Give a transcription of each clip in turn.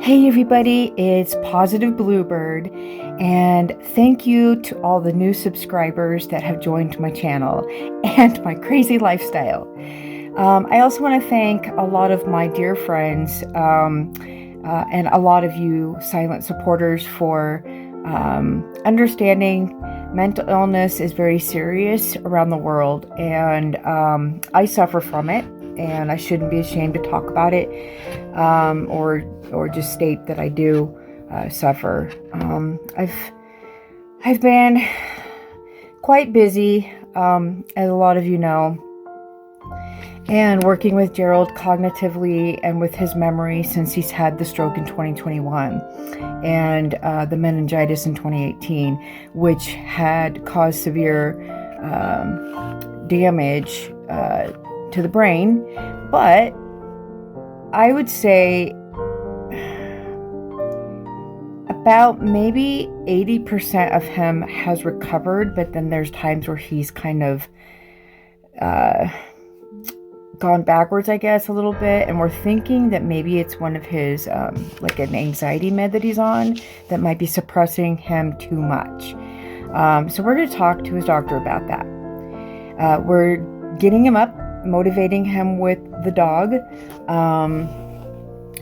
Hey everybody, it's Positive Bluebird, and thank you to all the new subscribers that have joined my channel and my crazy lifestyle. I also want to thank a lot of my dear friends and a lot of you silent supporters for understanding mental illness is very serious around the world, and I suffer from it, and I shouldn't be ashamed to talk about it or just state that I do suffer. I've been quite busy, as a lot of you know, and working with Gerald cognitively and with his memory since he's had the stroke in 2021 and the meningitis in 2018, which had caused severe damage to the brain. But I would say about maybe 80% of him has recovered, but then there's times where he's kind of gone backwards, I guess, a little bit, and we're thinking that maybe it's one of his like an anxiety med that he's on that might be suppressing him too much. So we're going to talk to his doctor about that. We're getting him up, motivating him with the dog.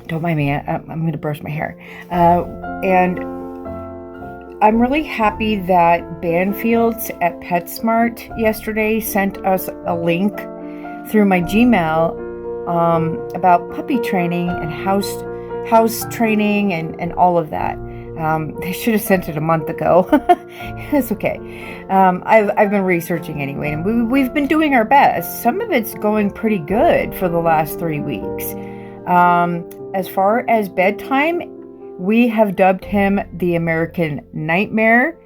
Don't mind me, I'm going to brush my hair. And I'm really happy that Banfields at PetSmart yesterday sent us a link through my Gmail about puppy training and house training and all of that. They should have sent it a month ago. It's okay. I've been researching anyway, and we've been doing our best. Some of it's going pretty good for the last 3 weeks. As far as bedtime, we have dubbed him the American Nightmare.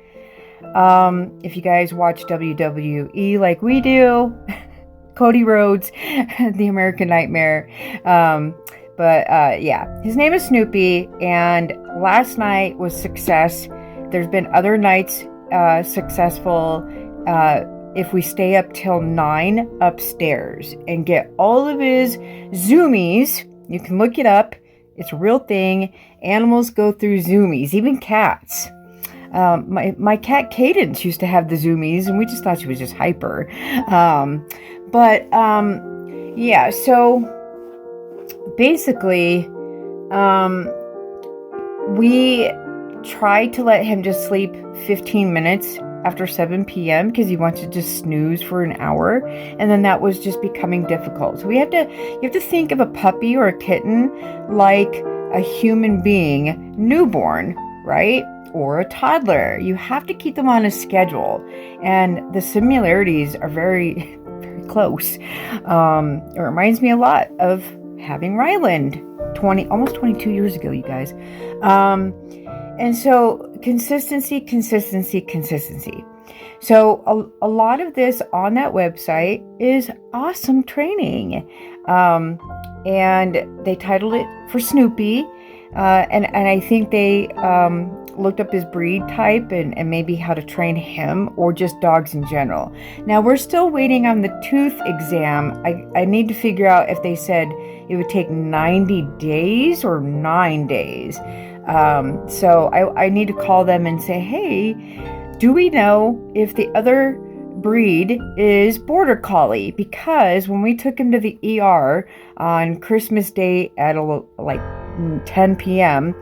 If you guys watch WWE like we do, Cody Rhodes, the American Nightmare. Yeah, his name is Snoopy, and last night was success. There's been other nights successful if we stay up till 9 upstairs and get all of his zoomies. You can look it up. It's a real thing. Animals go through zoomies, even cats. My cat Cadence used to have the zoomies, and we just thought she was just hyper. Yeah, so basically, we tried to let him just sleep 15 minutes after 7 p.m. because he wants to just snooze for an hour, and then that was just becoming difficult. So you have to think of a puppy or a kitten like a human being, newborn, right? Or a toddler. You have to keep them on a schedule, and the similarities are very, very close. It reminds me a lot of having Ryland almost 22 years ago, you guys. And so consistency. So a lot of this on that website is awesome training. And they titled it for Snoopy. And I think they looked up his breed type and maybe how to train him or just dogs in general. Now we're still waiting on the tooth exam. I need to figure out if they said it would take 90 days or 9 days. So I need to call them and say, hey, do we know if the other breed is Border Collie? Because when we took him to the ER on Christmas Day at like 10 p.m.,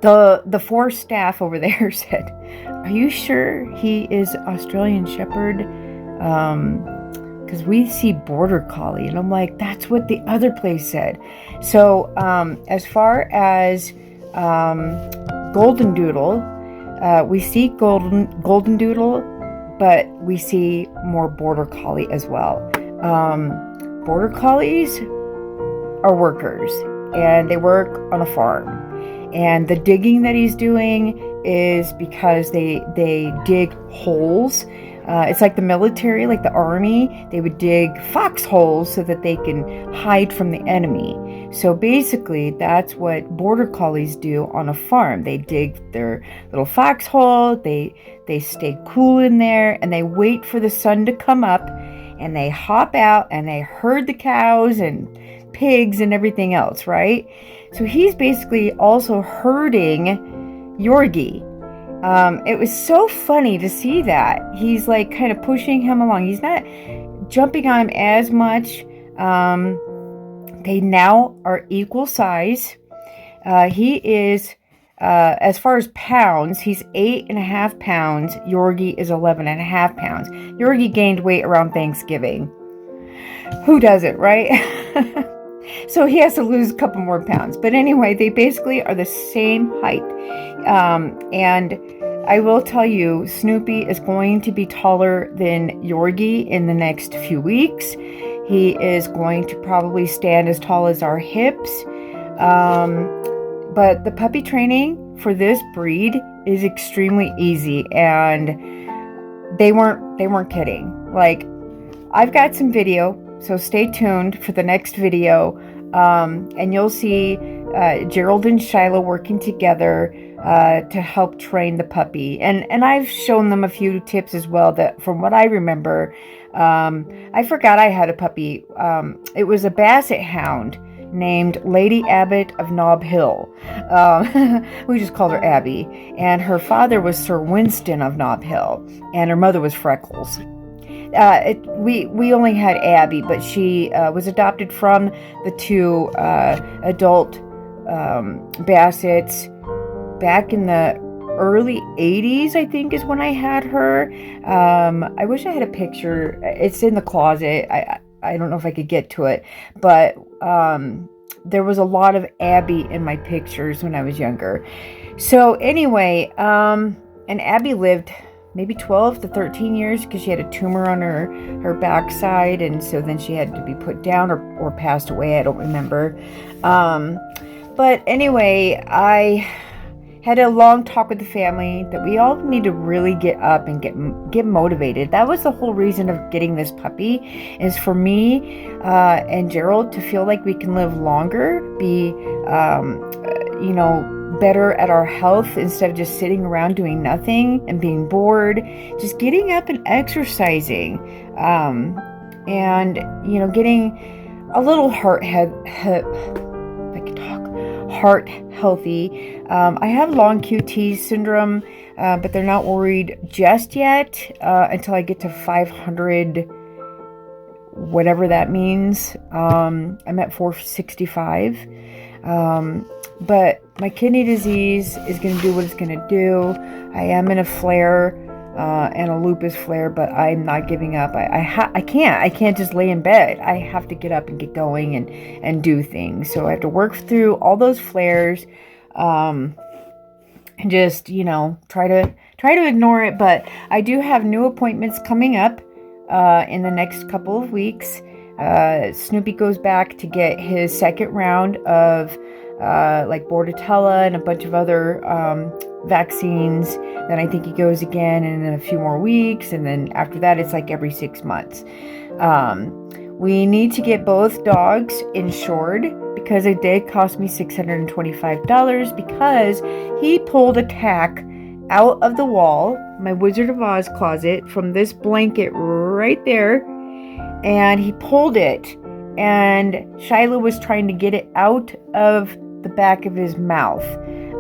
the 4 staff over there said, are you sure he is Australian Shepherd? Because we see Border Collie. And I'm like, that's what the other place said. So as far as Golden Doodle, we see Golden Doodle, but we see more Border Collie as well. Border Collies are workers, and they work on a farm. And the digging that he's doing is because they dig holes. It's like the military, like the army. They would dig foxholes so that they can hide from the enemy. So basically, that's what Border Collies do on a farm. They dig their little foxhole. They stay cool in there, and they wait for the sun to come up, and they hop out, and they herd the cows and pigs and everything else, right? So he's basically also herding Yorgi. It was so funny to see that. He's like kind of pushing him along. He's not jumping on him as much. They now are equal size. He is, as far as pounds, he's 8.5 pounds. Yorgi is 11.5 pounds. Yorgi gained weight around Thanksgiving. Who doesn't, right? So he has to lose a couple more pounds. But anyway, they basically are the same height. And I will tell you, Snoopy is going to be taller than Yorgi in the next few weeks. He is going to probably stand as tall as our hips. But the puppy training for this breed is extremely easy, and they weren't kidding. Like, I've got some video, so stay tuned for the next video, and you'll see Gerald and Shiloh working together to help train the puppy. And I've shown them a few tips as well that, from what I remember, I forgot I had a puppy. It was a Basset Hound named Lady Abbott of Nob Hill. We just called her Abby. And her father was Sir Winston of Nob Hill, and her mother was Freckles. We only had Abby, but she was adopted from the two adult Bassets back in the early 80s, I think, is when I had her. I wish I had a picture. It's in the closet. I don't know if I could get to it, but there was a lot of Abby in my pictures when I was younger. So anyway, and Abby lived maybe 12 to 13 years because she had a tumor on her backside, and so then she had to be put down or passed away. I don't remember. But anyway, I had a long talk with the family that we all need to really get up and get motivated. That was the whole reason of getting this puppy, is for me and Gerald to feel like we can live longer, be better at our health instead of just sitting around doing nothing and being bored. Just getting up and exercising, and getting a little heart healthy. I have long QT syndrome, but they're not worried just yet until I get to 500, whatever that means. I'm at 465. But my kidney disease is going to do what it's going to do. I am in a flare and a lupus flare, but I'm not giving up. I can't just lay in bed. I have to get up and get going and do things. So I have to work through all those flares, and just try to ignore it. But I do have new appointments coming up in the next couple of weeks. Snoopy goes back to get his second round of like Bordetella and a bunch of other vaccines. Then I think he goes again in a few more weeks, and then after that it's like every 6 months. We need to get both dogs insured because it did cost me $625 because he pulled a tack out of the wall, my Wizard of Oz closet, from this blanket right there, and he pulled it, and Shiloh was trying to get it out of the back of his mouth,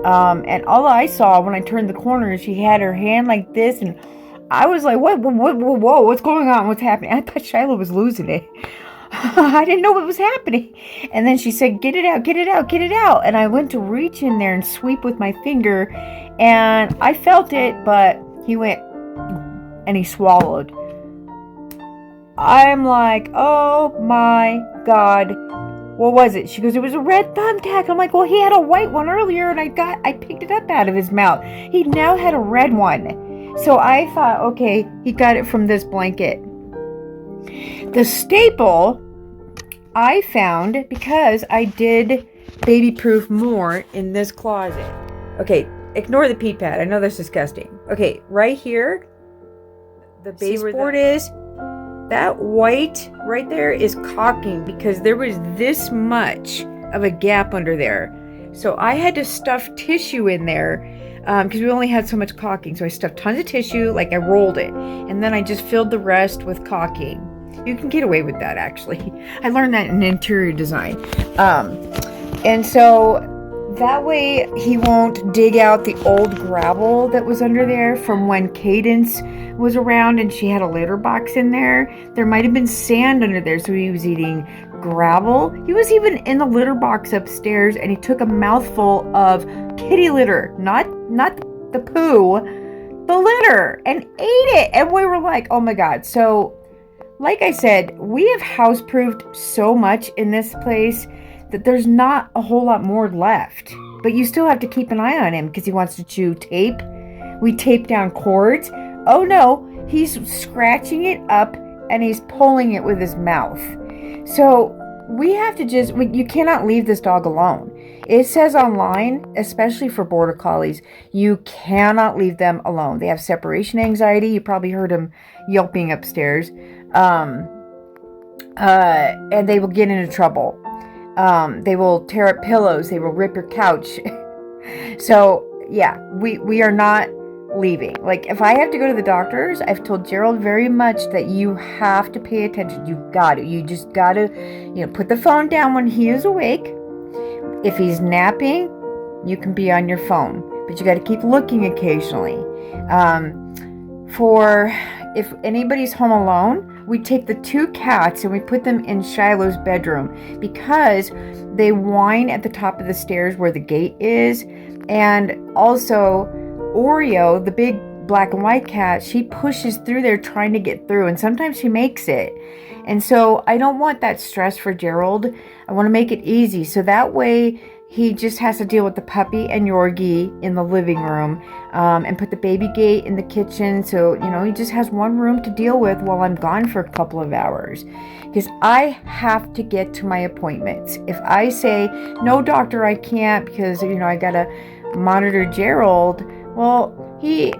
and all I saw when I turned the corner is she had her hand like this, and I was like, whoa, what's going on? What's happening? I thought Shiloh was losing it. I didn't know what was happening. And then she said, get it out, get it out, get it out. And I went to reach in there and sweep with my finger, and I felt it, but he went and he swallowed. I'm like, oh my God, what was it? She goes, it was a red thumbtack. I'm like, well, he had a white one earlier, and I picked it up out of his mouth. He now had a red one. So I thought, okay, he got it from this blanket. The staple I found because I did baby proof more in this closet. Okay, ignore the pee pad. I know that's disgusting. Okay, right here, the baseboard is. That white right there is caulking because there was this much of a gap under there. So I had to stuff tissue in there because we only had so much caulking. So I stuffed tons of tissue, like I rolled it. And then I just filled the rest with caulking. You can get away with that, actually. I learned that in interior design. And so that way he won't dig out the old gravel that was under there from when Cadence was around and she had a litter box in there. There might have been sand under there, so he was eating gravel. He was even in the litter box upstairs, and he took a mouthful of kitty litter, not the poo, the litter, and ate it. And we were like, oh my God. So like I said, we have house-proofed so much in this place that there's not a whole lot more left. But you still have to keep an eye on him because he wants to chew tape. We tape down cords. Oh no, he's scratching it up and he's pulling it with his mouth. So we have to you cannot leave this dog alone. It says online, especially for border collies, you cannot leave them alone. They have separation anxiety. You probably heard him yelping upstairs. And they will get into trouble. They will tear up pillows. They will rip your couch. So yeah, we are not leaving. Like if I have to go to the doctors, I've told Gerald very much that you have to pay attention. You just got to, put the phone down when he is awake. If he's napping, you can be on your phone, but you got to keep looking occasionally. If anybody's home alone, we take the 2 cats and we put them in Shiloh's bedroom because they whine at the top of the stairs where the gate is. And also Oreo, the big black and white cat, she pushes through there trying to get through, and sometimes she makes it. And so I don't want that stress for Gerald. I want to make it easy. So that way he just has to deal with the puppy and Yorgie in the living room, and put the baby gate in the kitchen. So, he just has one room to deal with while I'm gone for a couple of hours. Because I have to get to my appointments. If I say, no, doctor, I can't because, I got to monitor Gerald, well, he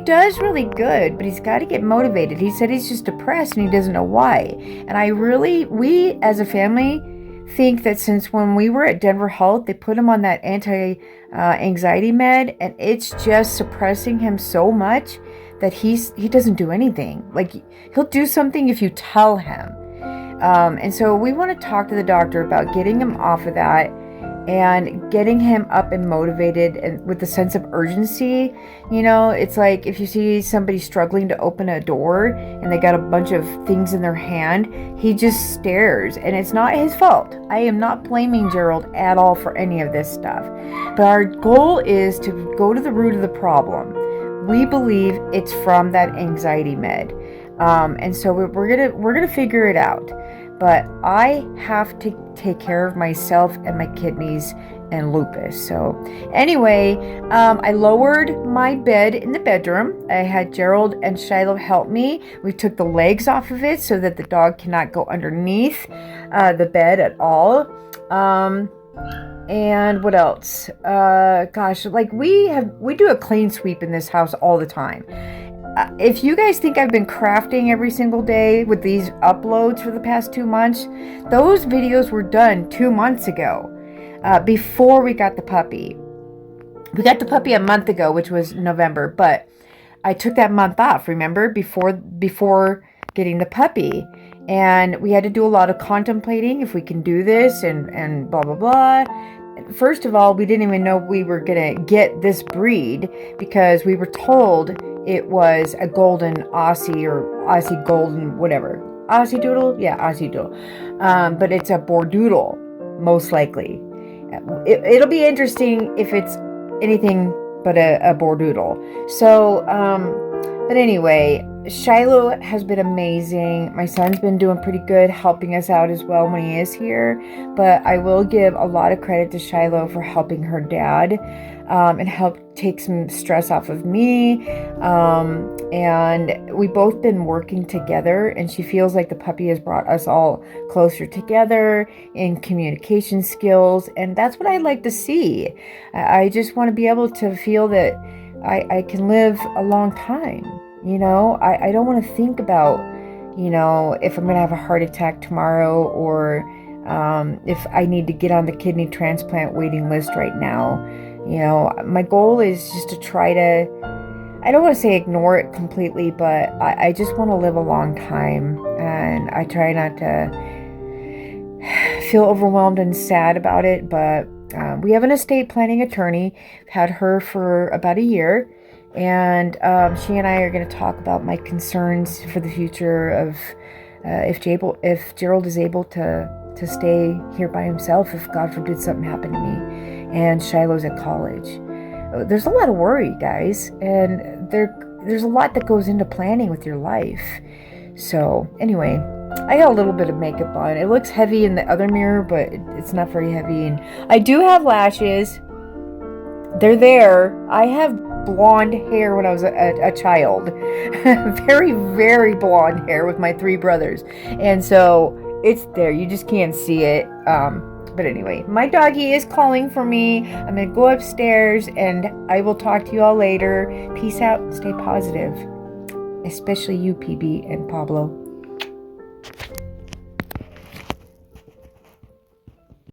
does really good, but he's got to get motivated. He said he's just depressed and he doesn't know why. And we as a family think that since when we were at Denver Health, they put him on that anti-anxiety med, and it's just suppressing him so much that he doesn't do anything. Like he'll do something if you tell him. And so we want to talk to the doctor about getting him off of that and getting him up and motivated and with a sense of urgency. It's like if you see somebody struggling to open a door and they got a bunch of things in their hand, he just stares, and it's not his fault. I am not blaming Gerald at all for any of this stuff, but our goal is to go to the root of the problem. We believe it's from that anxiety med, and so we're gonna figure it out. But I have to take care of myself and my kidneys and lupus. So anyway, I lowered my bed in the bedroom. I had Gerald and Shiloh help me. We took the legs off of it so that the dog cannot go underneath the bed at all. And what else? We do a clean sweep in this house all the time. If you guys think I've been crafting every single day with these uploads for the past 2 months, those videos were done 2 months ago, before we got the puppy. We got the puppy a month ago, which was November, but I took that month off, remember, before getting the puppy. And we had to do a lot of contemplating if we can do this and blah, blah, blah. First of all, we didn't even know we were going to get this breed because we were told it was a golden Aussie or Aussie golden, whatever. Aussie Doodle? Yeah, Aussie Doodle. But it's a Bordoodle, most likely. It'll be interesting if it's anything but a Bordoodle. So, but anyway, Shiloh has been amazing. My son's been doing pretty good, helping us out as well when he is here. But I will give a lot of credit to Shiloh for helping her dad, and help take some stress off of me. And we both been working together, and she feels like the puppy has brought us all closer together in communication skills. And that's what I like to see. I just want to be able to feel that I can live a long time. I don't want to think about, if I'm going to have a heart attack tomorrow, or if I need to get on the kidney transplant waiting list right now. My goal is just to try to, I don't want to say ignore it completely, but I just want to live a long time. and I try not to feel overwhelmed and sad about it, but we have an estate planning attorney. I've had her for about a year, and she and I are going to talk about my concerns for the future of if Gerald is able to stay here by himself, if God forbid something happened to me, and Shiloh's at college. There's a lot of worry, guys, and there's a lot that goes into planning with your life. So anyway, I got a little bit of makeup on. It looks heavy in the other mirror, but it's not very heavy. And I do have lashes. They're there. I have blonde hair when I was a child. Very, very blonde hair with my 3 brothers. And so it's there. You just can't see it. But anyway, my doggy is calling for me. I'm going to go upstairs, and I will talk to you all later. Peace out. Stay positive. Especially you, PB and Pablo.